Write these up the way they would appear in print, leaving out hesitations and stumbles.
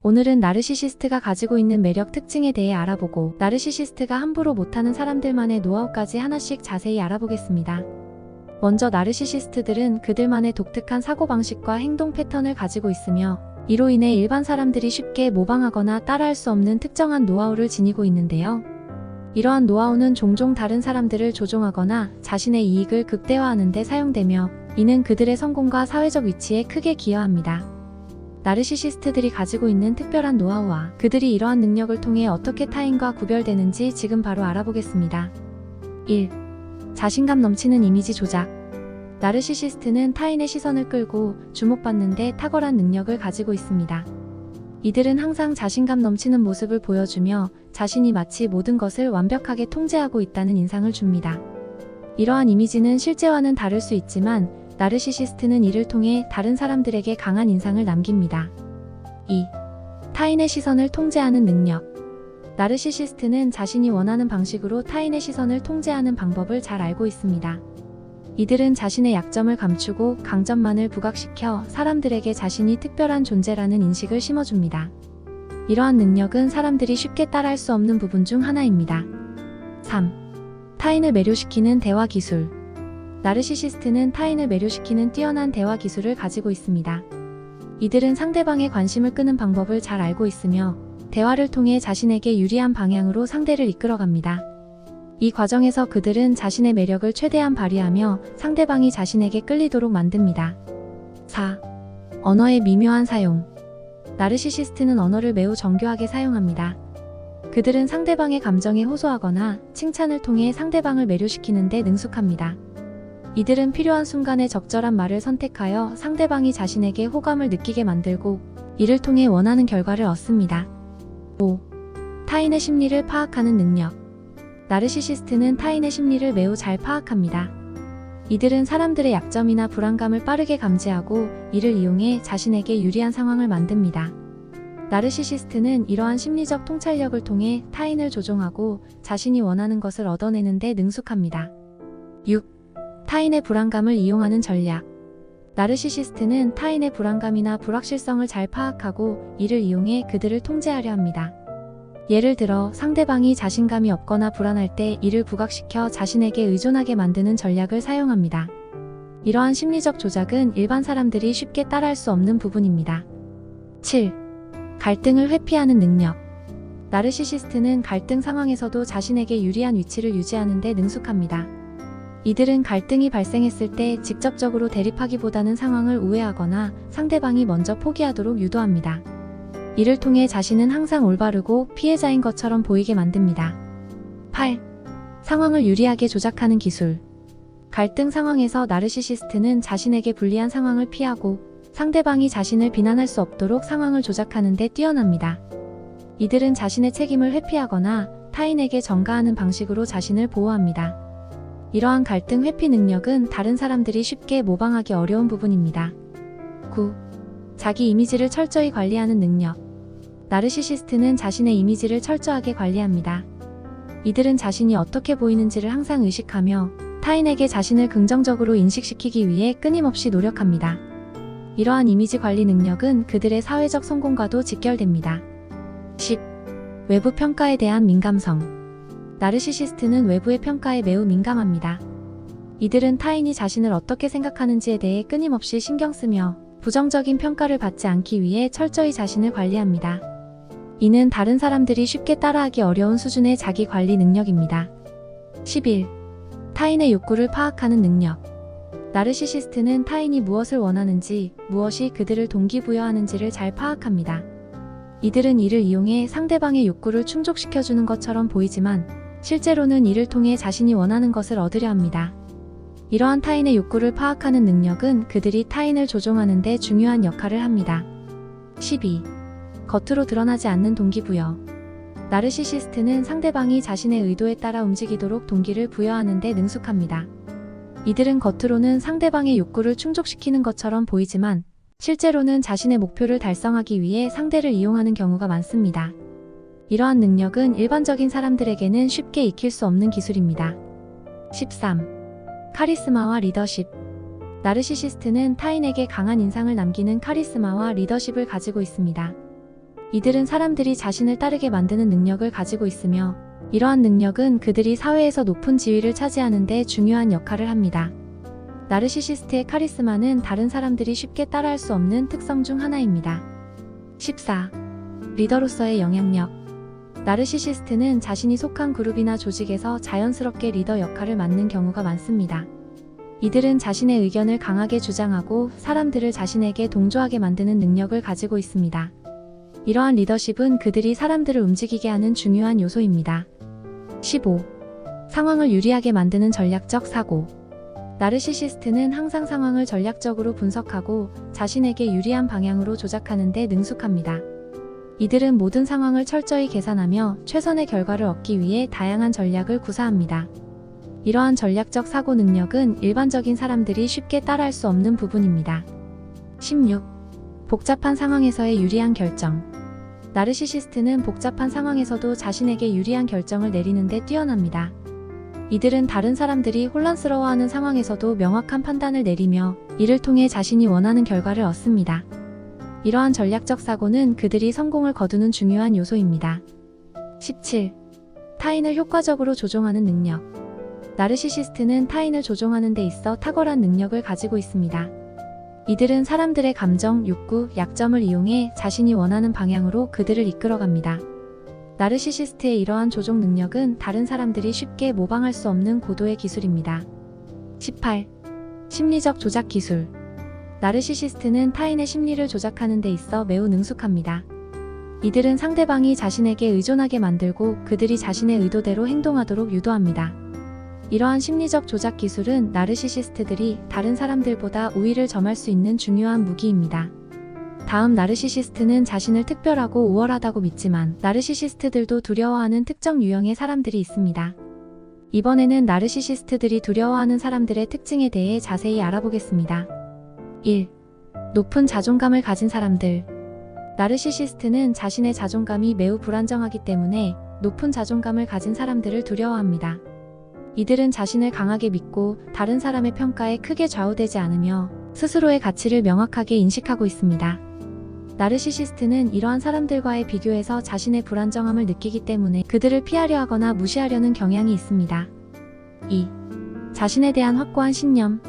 오늘은 나르시시스트가 가지고 있는 매력 특징에 대해 알아보고 나르시시스트가 함부로 못하는 사람들만의 노하우까지 하나씩 자세히 알아보겠습니다. 먼저 나르시시스트들은 그들만의 독특한 사고방식과 행동 패턴을 가지고 있으며 이로 인해 일반 사람들이 쉽게 모방하거나 따라할 수 없는 특정한 노하우를 지니고 있는데요. 이러한 노하우는 종종 다른 사람들을 조종하거나 자신의 이익을 극대화하는 데 사용되며 이는 그들의 성공과 사회적 위치에 크게 기여합니다. 나르시시스트들이 가지고 있는 특별한 노하우와 그들이 이러한 능력을 통해 어떻게 타인과 구별되는지 지금 바로 알아보겠습니다. 1. 자신감 넘치는 이미지 조작. 나르시시스트는 타인의 시선을 끌고 주목받는 데 탁월한 능력을 가지고 있습니다. 이들은 항상 자신감 넘치는 모습을 보여주며 자신이 마치 모든 것을 완벽하게 통제하고 있다는 인상을 줍니다. 이러한 이미지는 실제와는 다를 수 있지만 나르시시스트는 이를 통해 다른 사람들에게 강한 인상을 남깁니다. 2. 타인의 시선을 통제하는 능력. 나르시시스트는 자신이 원하는 방식으로 타인의 시선을 통제하는 방법을 잘 알고 있습니다. 이들은 자신의 약점을 감추고 강점만을 부각시켜 사람들에게 자신이 특별한 존재라는 인식을 심어줍니다. 이러한 능력은 사람들이 쉽게 따라할 수 없는 부분 중 하나입니다. 3. 타인을 매료시키는 대화 기술. 나르시시스트는 타인을 매료시키는 뛰어난 대화 기술을 가지고 있습니다. 이들은 상대방의 관심을 끄는 방법을 잘 알고 있으며 대화를 통해 자신에게 유리한 방향으로 상대를 이끌어갑니다. 이 과정에서 그들은 자신의 매력을 최대한 발휘하며 상대방이 자신에게 끌리도록 만듭니다. 4. 언어의 미묘한 사용. 나르시시스트는 언어를 매우 정교하게 사용합니다. 그들은 상대방의 감정에 호소하거나 칭찬을 통해 상대방을 매료시키는 데 능숙합니다. 이들은 필요한 순간에 적절한 말을 선택하여 상대방이 자신에게 호감을 느끼게 만들고 이를 통해 원하는 결과를 얻습니다. 5. 타인의 심리를 파악하는 능력. 나르시시스트는 타인의 심리를 매우 잘 파악합니다. 이들은 사람들의 약점이나 불안감을 빠르게 감지하고 이를 이용해 자신에게 유리한 상황을 만듭니다. 나르시시스트는 이러한 심리적 통찰력을 통해 타인을 조종하고 자신이 원하는 것을 얻어내는 데 능숙합니다. 6. 타인의 불안감을 이용하는 전략. 나르시시스트는 타인의 불안감이나 불확실성을 잘 파악하고 이를 이용해 그들을 통제하려 합니다. 예를 들어 상대방이 자신감이 없거나 불안할 때 이를 부각시켜 자신에게 의존하게 만드는 전략을 사용합니다. 이러한 심리적 조작은 일반 사람들이 쉽게 따라할 수 없는 부분입니다. 7. 갈등을 회피하는 능력. 나르시시스트는 갈등 상황에서도 자신에게 유리한 위치를 유지하는 데 능숙합니다. 이들은 갈등이 발생했을 때 직접적으로 대립하기보다는 상황을 우회하거나 상대방이 먼저 포기하도록 유도합니다. 이를 통해 자신은 항상 올바르고 피해자인 것처럼 보이게 만듭니다. 8. 상황을 유리하게 조작하는 기술. 갈등 상황에서 나르시시스트는 자신에게 불리한 상황을 피하고 상대방이 자신을 비난할 수 없도록 상황을 조작하는 데 뛰어납니다. 이들은 자신의 책임을 회피하거나 타인에게 전가하는 방식으로 자신을 보호합니다. 이러한 갈등 회피 능력은 다른 사람들이 쉽게 모방하기 어려운 부분입니다. 9. 자기 이미지를 철저히 관리하는 능력. 나르시시스트는 자신의 이미지를 철저하게 관리합니다. 이들은 자신이 어떻게 보이는지를 항상 의식하며 타인에게 자신을 긍정적으로 인식시키기 위해 끊임없이 노력합니다. 이러한 이미지 관리 능력은 그들의 사회적 성공과도 직결됩니다. 10. 외부 평가에 대한 민감성. 나르시시스트는 외부의 평가에 매우 민감합니다. 이들은 타인이 자신을 어떻게 생각하는지에 대해 끊임없이 신경 쓰며 부정적인 평가를 받지 않기 위해 철저히 자신을 관리합니다. 이는 다른 사람들이 쉽게 따라하기 어려운 수준의 자기 관리 능력입니다. 11. 타인의 욕구를 파악하는 능력. 나르시시스트는 타인이 무엇을 원하는지, 무엇이 그들을 동기부여하는지를 잘 파악합니다. 이들은 이를 이용해 상대방의 욕구를 충족시켜주는 것처럼 보이지만 실제로는 이를 통해 자신이 원하는 것을 얻으려 합니다. 이러한 타인의 욕구를 파악하는 능력은 그들이 타인을 조종하는 데 중요한 역할을 합니다. 12. 겉으로 드러나지 않는 동기부여. 나르시시스트는 상대방이 자신의 의도에 따라 움직이도록 동기를 부여하는 데 능숙합니다. 이들은 겉으로는 상대방의 욕구를 충족시키는 것처럼 보이지만 실제로는 자신의 목표를 달성하기 위해 상대를 이용하는 경우가 많습니다. 이러한 능력은 일반적인 사람들에게는 쉽게 익힐 수 없는 기술입니다. 13. 카리스마와 리더십. 나르시시스트는 타인에게 강한 인상을 남기는 카리스마와 리더십을 가지고 있습니다. 이들은 사람들이 자신을 따르게 만드는 능력을 가지고 있으며 이러한 능력은 그들이 사회에서 높은 지위를 차지하는 데 중요한 역할을 합니다. 나르시시스트의 카리스마는 다른 사람들이 쉽게 따라할 수 없는 특성 중 하나입니다. 14. 리더로서의 영향력. 나르시시스트는 자신이 속한 그룹이나 조직에서 자연스럽게 리더 역할을 맡는 경우가 많습니다. 이들은 자신의 의견을 강하게 주장하고 사람들을 자신에게 동조하게 만드는 능력을 가지고 있습니다. 이러한 리더십은 그들이 사람들을 움직이게 하는 중요한 요소입니다. 15. 상황을 유리하게 만드는 전략적 사고. 나르시시스트는 항상 상황을 전략적으로 분석하고 자신에게 유리한 방향으로 조작하는 데 능숙합니다. 이들은 모든 상황을 철저히 계산하며 최선의 결과를 얻기 위해 다양한 전략을 구사합니다. 이러한 전략적 사고 능력은 일반적인 사람들이 쉽게 따라할 수 없는 부분입니다. 16. 복잡한 상황에서의 유리한 결정. 나르시시스트는 복잡한 상황에서도 자신에게 유리한 결정을 내리는 데 뛰어납니다. 이들은 다른 사람들이 혼란스러워하는 상황에서도 명확한 판단을 내리며 이를 통해 자신이 원하는 결과를 얻습니다. 이러한 전략적 사고는 그들이 성공을 거두는 중요한 요소입니다. 17. 타인을 효과적으로 조종하는 능력. 나르시시스트는 타인을 조종하는 데 있어 탁월한 능력을 가지고 있습니다. 이들은 사람들의 감정, 욕구, 약점을 이용해 자신이 원하는 방향으로 그들을 이끌어갑니다. 나르시시스트의 이러한 조종 능력은 다른 사람들이 쉽게 모방할 수 없는 고도의 기술입니다. 18. 심리적 조작 기술. 나르시시스트는 타인의 심리를 조작하는 데 있어 매우 능숙합니다. 이들은 상대방이 자신에게 의존하게 만들고 그들이 자신의 의도대로 행동하도록 유도합니다. 이러한 심리적 조작 기술은 나르시시스트들이 다른 사람들보다 우위를 점할 수 있는 중요한 무기입니다. 다음, 나르시시스트는 자신을 특별하고 우월하다고 믿지만 나르시시스트들도 두려워하는 특정 유형의 사람들이 있습니다. 이번에는 나르시시스트들이 두려워하는 사람들의 특징에 대해 자세히 알아보겠습니다. 1. 높은 자존감을 가진 사람들. 나르시시스트는 자신의 자존감이 매우 불안정하기 때문에 높은 자존감을 가진 사람들을 두려워합니다. 이들은 자신을 강하게 믿고 다른 사람의 평가에 크게 좌우되지 않으며 스스로의 가치를 명확하게 인식하고 있습니다. 나르시시스트는 이러한 사람들과의 비교에서 자신의 불안정함을 느끼기 때문에 그들을 피하려 하거나 무시하려는 경향이 있습니다. 2. 자신에 대한 확고한 신념.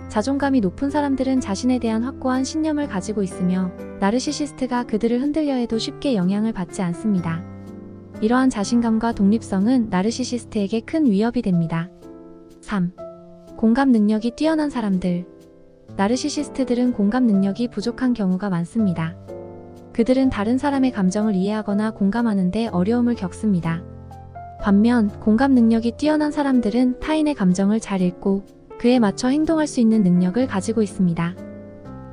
자존감이 높은 사람들은 자신에 대한 확고한 신념을 가지고 있으며 나르시시스트가 그들을 흔들려 해도 쉽게 영향을 받지 않습니다. 이러한 자신감과 독립성은 나르시시스트에게 큰 위협이 됩니다. 3. 공감 능력이 뛰어난 사람들. 나르시시스트들은 공감 능력이 부족한 경우가 많습니다. 그들은 다른 사람의 감정을 이해하거나 공감하는 데 어려움을 겪습니다. 반면 공감 능력이 뛰어난 사람들은 타인의 감정을 잘 읽고 그에 맞춰 행동할 수 있는 능력을 가지고 있습니다.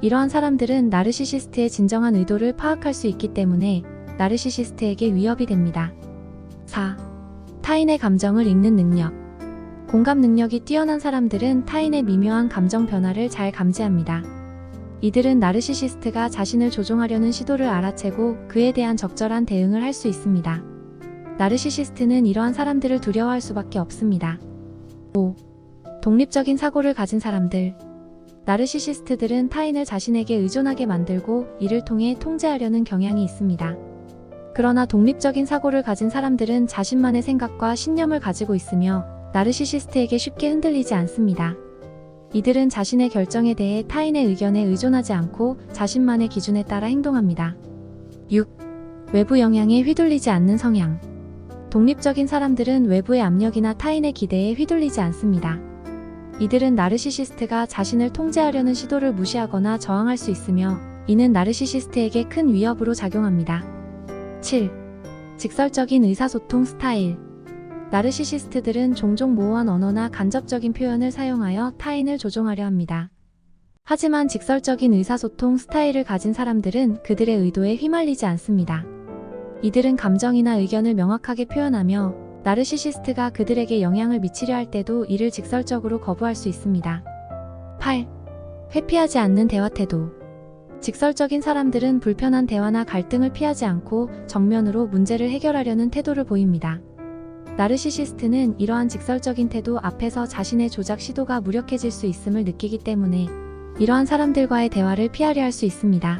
이러한 사람들은 나르시시스트의 진정한 의도를 파악할 수 있기 때문에 나르시시스트에게 위협이 됩니다. 4. 타인의 감정을 읽는 능력. 공감 능력이 뛰어난 사람들은 타인의 미묘한 감정 변화를 잘 감지합니다. 이들은 나르시시스트가 자신을 조종하려는 시도를 알아채고 그에 대한 적절한 대응을 할 수 있습니다. 나르시시스트는 이러한 사람들을 두려워할 수밖에 없습니다. 5. 독립적인 사고를 가진 사람들. 나르시시스트들은 타인을 자신에게 의존하게 만들고 이를 통해 통제하려는 경향이 있습니다. 그러나 독립적인 사고를 가진 사람들은 자신만의 생각과 신념을 가지고 있으며 나르시시스트에게 쉽게 흔들리지 않습니다. 이들은 자신의 결정에 대해 타인의 의견에 의존하지 않고 자신만의 기준에 따라 행동합니다. 6. 외부 영향에 휘둘리지 않는 성향. 독립적인 사람들은 외부의 압력이나 타인의 기대에 휘둘리지 않습니다. 이들은 나르시시스트가 자신을 통제하려는 시도를 무시하거나 저항할 수 있으며 이는 나르시시스트에게 큰 위협으로 작용합니다. 7. 직설적인 의사소통 스타일. 나르시시스트들은 종종 모호한 언어나 간접적인 표현을 사용하여 타인을 조종하려 합니다. 하지만 직설적인 의사소통 스타일을 가진 사람들은 그들의 의도에 휘말리지 않습니다. 이들은 감정이나 의견을 명확하게 표현하며 나르시시스트가 그들에게 영향을 미치려 할 때도 이를 직설적으로 거부할 수 있습니다. 8. 회피하지 않는 대화 태도. 직설적인 사람들은 불편한 대화나 갈등을 피하지 않고 정면으로 문제를 해결하려는 태도를 보입니다. 나르시시스트는 이러한 직설적인 태도 앞에서 자신의 조작 시도가 무력해질 수 있음을 느끼기 때문에 이러한 사람들과의 대화를 피하려 할 수 있습니다.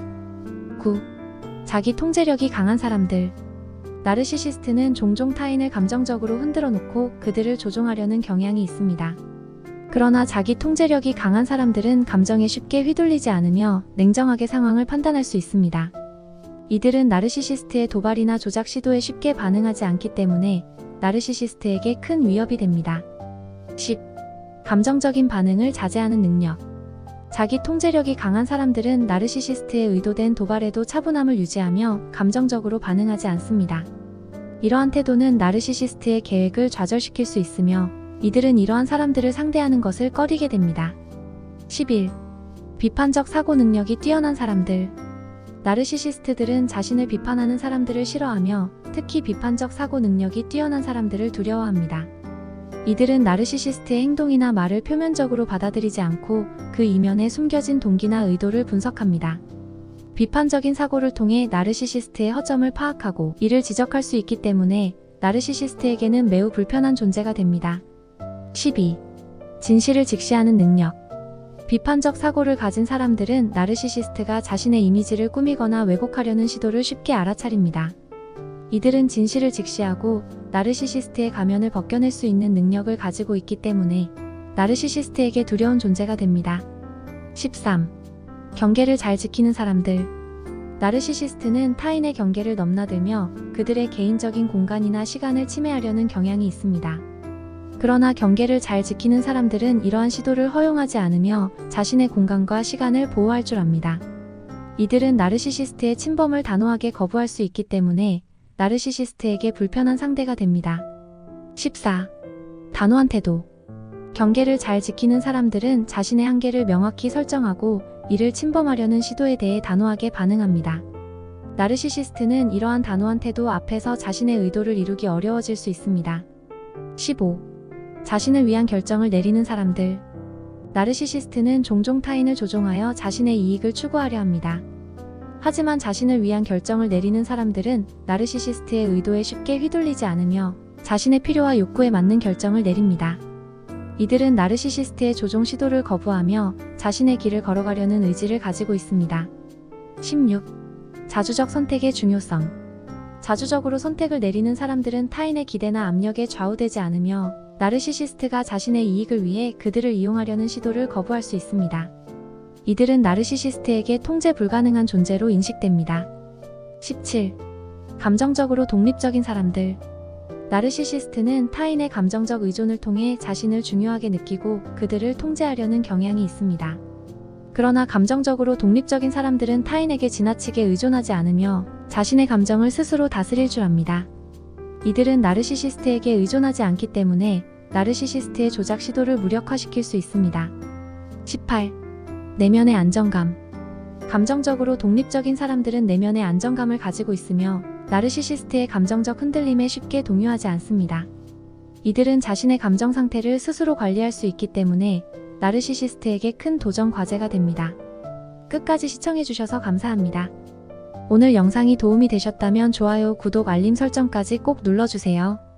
9. 자기 통제력이 강한 사람들. 나르시시스트는 종종 타인을 감정적으로 흔들어 놓고 그들을 조종하려는 경향이 있습니다. 그러나 자기 통제력이 강한 사람들은 감정에 쉽게 휘둘리지 않으며 냉정하게 상황을 판단할 수 있습니다. 이들은 나르시시스트의 도발이나 조작 시도에 쉽게 반응하지 않기 때문에 나르시시스트에게 큰 위협이 됩니다. 10. 감정적인 반응을 자제하는 능력. 자기 통제력이 강한 사람들은 나르시시스트의 의도된 도발에도 차분함을 유지하며 감정적으로 반응하지 않습니다. 이러한 태도는 나르시시스트의 계획을 좌절시킬 수 있으며 이들은 이러한 사람들을 상대하는 것을 꺼리게 됩니다. 11. 비판적 사고 능력이 뛰어난 사람들. 나르시시스트들은 자신을 비판하는 사람들을 싫어하며 특히 비판적 사고 능력이 뛰어난 사람들을 두려워합니다. 이들은 나르시시스트의 행동이나 말을 표면적으로 받아들이지 않고 그 이면에 숨겨진 동기나 의도를 분석합니다. 비판적인 사고를 통해 나르시시스트의 허점을 파악하고 이를 지적할 수 있기 때문에 나르시시스트에게는 매우 불편한 존재가 됩니다. 12. 진실을 직시하는 능력. 비판적 사고를 가진 사람들은 나르시시스트가 자신의 이미지를 꾸미거나 왜곡하려는 시도를 쉽게 알아차립니다. 이들은 진실을 직시하고 나르시시스트의 가면을 벗겨낼 수 있는 능력을 가지고 있기 때문에 나르시시스트에게 두려운 존재가 됩니다. 13. 경계를 잘 지키는 사람들. 나르시시스트는 타인의 경계를 넘나들며 그들의 개인적인 공간이나 시간을 침해하려는 경향이 있습니다. 그러나 경계를 잘 지키는 사람들은 이러한 시도를 허용하지 않으며 자신의 공간과 시간을 보호할 줄 압니다. 이들은 나르시시스트의 침범을 단호하게 거부할 수 있기 때문에 나르시시스트에게 불편한 상대가 됩니다. 14. 단호한 태도. 경계를 잘 지키는 사람들은 자신의 한계를 명확히 설정하고 이를 침범하려는 시도에 대해 단호하게 반응합니다. 나르시시스트는 이러한 단호한 태도 앞에서 자신의 의도를 이루기 어려워질 수 있습니다. 15. 자신을 위한 결정을 내리는 사람들. 나르시시스트는 종종 타인을 조종하여 자신의 이익을 추구하려 합니다. 하지만 자신을 위한 결정을 내리는 사람들은 나르시시스트의 의도에 쉽게 휘둘리지 않으며 자신의 필요와 욕구에 맞는 결정을 내립니다. 이들은 나르시시스트의 조종 시도를 거부하며 자신의 길을 걸어가려는 의지를 가지고 있습니다. 16. 자주적 선택의 중요성. 자주적으로 선택을 내리는 사람들은 타인의 기대나 압력에 좌우되지 않으며 나르시시스트가 자신의 이익을 위해 그들을 이용하려는 시도를 거부할 수 있습니다. 이들은 나르시시스트에게 통제 불가능한 존재로 인식됩니다. 17. 감정적으로 독립적인 사람들. 나르시시스트는 타인의 감정적 의존을 통해 자신을 중요하게 느끼고 그들을 통제하려는 경향이 있습니다. 그러나 감정적으로 독립적인 사람들은 타인에게 지나치게 의존하지 않으며 자신의 감정을 스스로 다스릴 줄 압니다. 이들은 나르시시스트에게 의존하지 않기 때문에 나르시시스트의 조작 시도를 무력화시킬 수 있습니다. 18. 내면의 안정감. 감정적으로 독립적인 사람들은 내면의 안정감을 가지고 있으며 나르시시스트의 감정적 흔들림에 쉽게 동요하지 않습니다. 이들은 자신의 감정 상태를 스스로 관리할 수 있기 때문에 나르시시스트에게 큰 도전 과제가 됩니다. 끝까지 시청해주셔서 감사합니다. 오늘 영상이 도움이 되셨다면 좋아요, 구독, 알림 설정까지 꼭 눌러주세요.